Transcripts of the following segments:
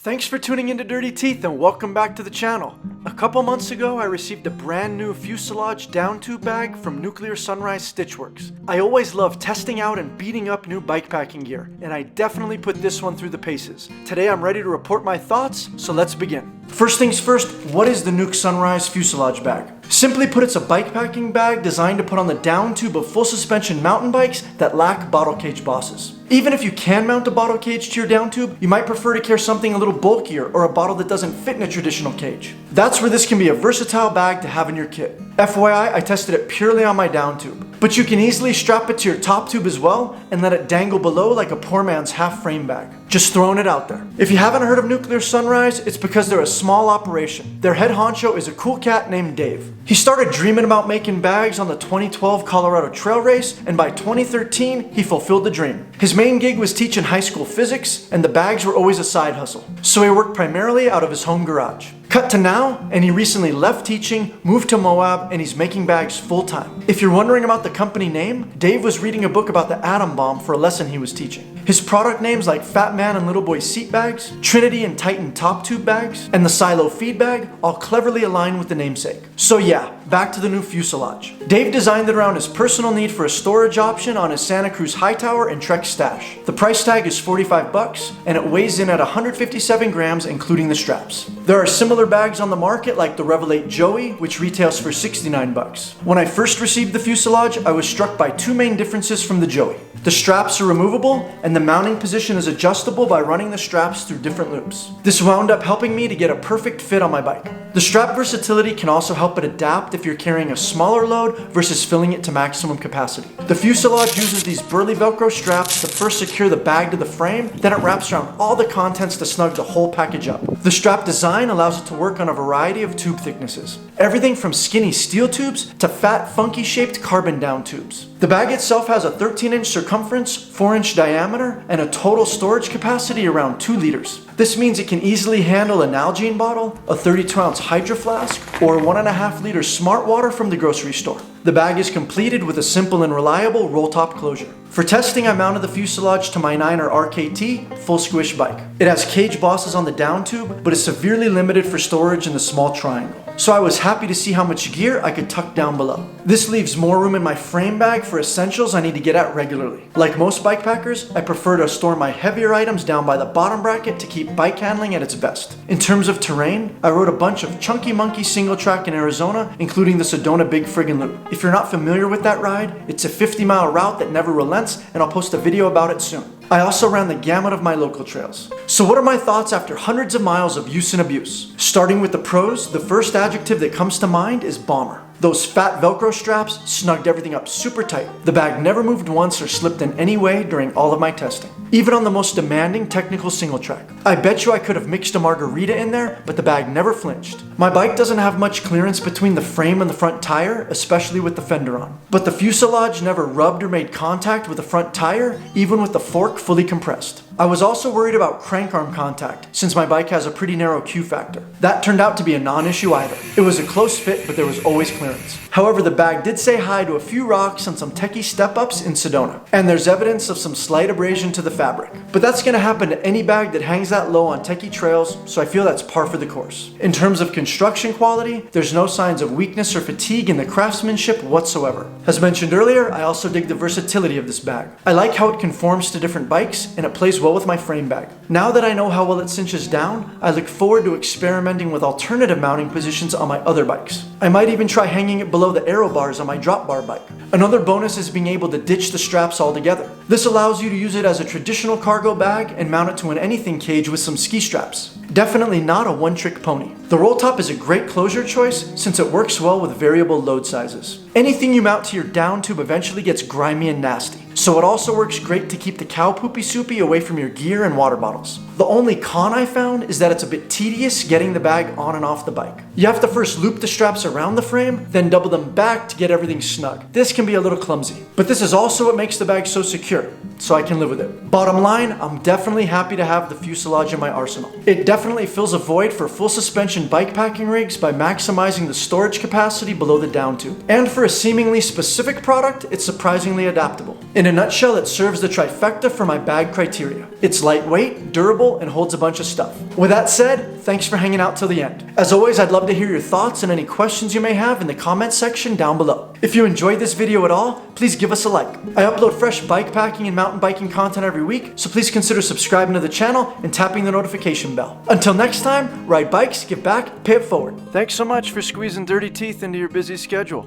Thanks for tuning into Dirty Teeth and welcome back to the channel. A couple months ago, I received a brand new Fuselage downtube bag from Sunrise Stitchworks. I always love testing out and beating up new bikepacking gear, and I definitely put this one through the paces. Today I'm ready to report my thoughts, so let's begin. First things first, what is the Sunrise Fuselage bag? Simply put, it's a bikepacking bag designed to put on the downtube of full suspension mountain bikes that lack bottle cage bosses. Even if you can mount a bottle cage to your downtube, you might prefer to carry something a little bulkier or a bottle that doesn't fit in a traditional cage. That's where this can be a versatile bag to have in your kit. FYI, I tested it purely on my downtube, but you can easily strap it to your top tube as well and let it dangle below like a poor man's half frame bag. Just throwing it out there. If you haven't heard of Sunrise, it's because they're a small operation. Their head honcho is a cool cat named Dave. He started dreaming about making bags on the 2012 Colorado Trail Race, and by 2013, he fulfilled the dream. His main gig was teaching high school physics, and the bags were always a side hustle. So he worked primarily out of his home garage. Cut to now, and he recently left teaching, moved to Moab, and he's making bags full-time. If you're wondering about the company name, Dave was reading a book about the atom bomb for a lesson he was teaching. His product names like Fat Man and Little Boy seat bags, Trinity and Titan top tube bags, and the Silo feed bag all cleverly align with the namesake. So yeah, back to the new Fuselage. Dave designed it around his personal need for a storage option on his Santa Cruz Hightower and Trek stash. The price tag is $45 and it weighs in at 157 grams including the straps. There are similar bags on the market like the Revelate Joey, which retails for $69. When I first received the Fuselage, I was struck by two main differences from the Joey. The straps are removable and the mounting position is adjustable by running the straps through different loops. This wound up helping me to get a perfect fit on my bike. The strap versatility can also help it adapt if you're carrying a smaller load versus filling it to maximum capacity. The Fuselage uses these burly Velcro straps to first secure the bag to the frame, then it wraps around all the contents to snug the whole package up. The strap design allows it to work on a variety of tube thicknesses. Everything from skinny steel tubes to fat, funky shaped carbon down tubes. The bag itself has a 13-inch circumference, 4-inch diameter, and a total storage capacity around 2 liters. This means it can easily handle an Nalgene bottle, a 32-ounce Hydro Flask, or 1.5-liter Smart Water from the grocery store. The bag is completed with a simple and reliable roll-top closure. For testing, I mounted the Fuselage to my 9er RKT full squish bike. It has cage bosses on the down tube, but is severely limited for storage in the small triangle. So I was happy to see how much gear I could tuck down below. This leaves more room in my frame bag for essentials I need to get at regularly. Like most bikepackers, I prefer to store my heavier items down by the bottom bracket to keep bike handling at its best. In terms of terrain, I rode a bunch of Chunky Monkey single track in Arizona, including the Sedona Big Friggin' Loop. If you're not familiar with that ride, it's a 50-mile route that never relents, and I'll post a video about it soon. I also ran the gamut of my local trails. So what are my thoughts after hundreds of miles of use and abuse? Starting with the pros, the first adjective that comes to mind is bomber. Those fat Velcro straps snugged everything up super tight. The bag never moved once or slipped in any way during all of my testing. Even on the most demanding technical single track. I bet you I could have mixed a margarita in there, but the bag never flinched. My bike doesn't have much clearance between the frame and the front tire, especially with the fender on. But the Fuselage never rubbed or made contact with the front tire, even with the fork fully compressed. I was also worried about crank arm contact, since my bike has a pretty narrow Q factor. That turned out to be a non-issue either. It was a close fit, but there was always clearance. However, the bag did say hi to a few rocks and some techie step-ups in Sedona. And there's evidence of some slight abrasion to the fabric. But that's gonna happen to any bag that hangs that low on techie trails, so I feel that's par for the course. In terms of construction quality, there's no signs of weakness or fatigue in the craftsmanship whatsoever. As mentioned earlier, I also dig the versatility of this bag. I like how it conforms to different bikes, and it plays well with my frame bag. Now that I know how well it cinches down, I look forward to experimenting with alternative mounting positions on my other bikes. I might even try hanging it below the aero bars on my drop bar bike. Another bonus is being able to ditch the straps altogether. This allows you to use it as a traditional cargo bag and mount it to an anything cage with some ski straps. Definitely not a one-trick pony. The roll top is a great closure choice since it works well with variable load sizes. Anything you mount to your down tube eventually gets grimy and nasty, so it also works great to keep the cow poopy soupy away from your gear and water bottles. The only con I found is that it's a bit tedious getting the bag on and off the bike. You have to first loop the straps around the frame, then double them back to get everything snug. This can be a little clumsy, but this is also what makes the bag so secure, so I can live with it. Bottom line, I'm definitely happy to have the Fuselage in my arsenal. It definitely definitely fills a void for full suspension bikepacking rigs by maximizing the storage capacity below the downtube. And for a seemingly specific product, it's surprisingly adaptable. In a nutshell, it serves the trifecta for my bag criteria. It's lightweight, durable, and holds a bunch of stuff. With that said, thanks for hanging out till the end. As always, I'd love to hear your thoughts and any questions you may have in the comment section down below. If you enjoyed this video at all, please give us a like. I upload fresh bikepacking and mountain biking content every week, so please consider subscribing to the channel and tapping the notification bell. Until next time, ride bikes, give back, pay it forward. Thanks so much for squeezing dirty teeth into your busy schedule.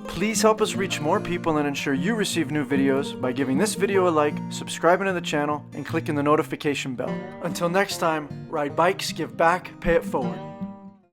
Please help us reach more people and ensure you receive new videos by giving this video a like, subscribing to the channel, and clicking the notification bell. Until next time, ride bikes, give back, pay it forward.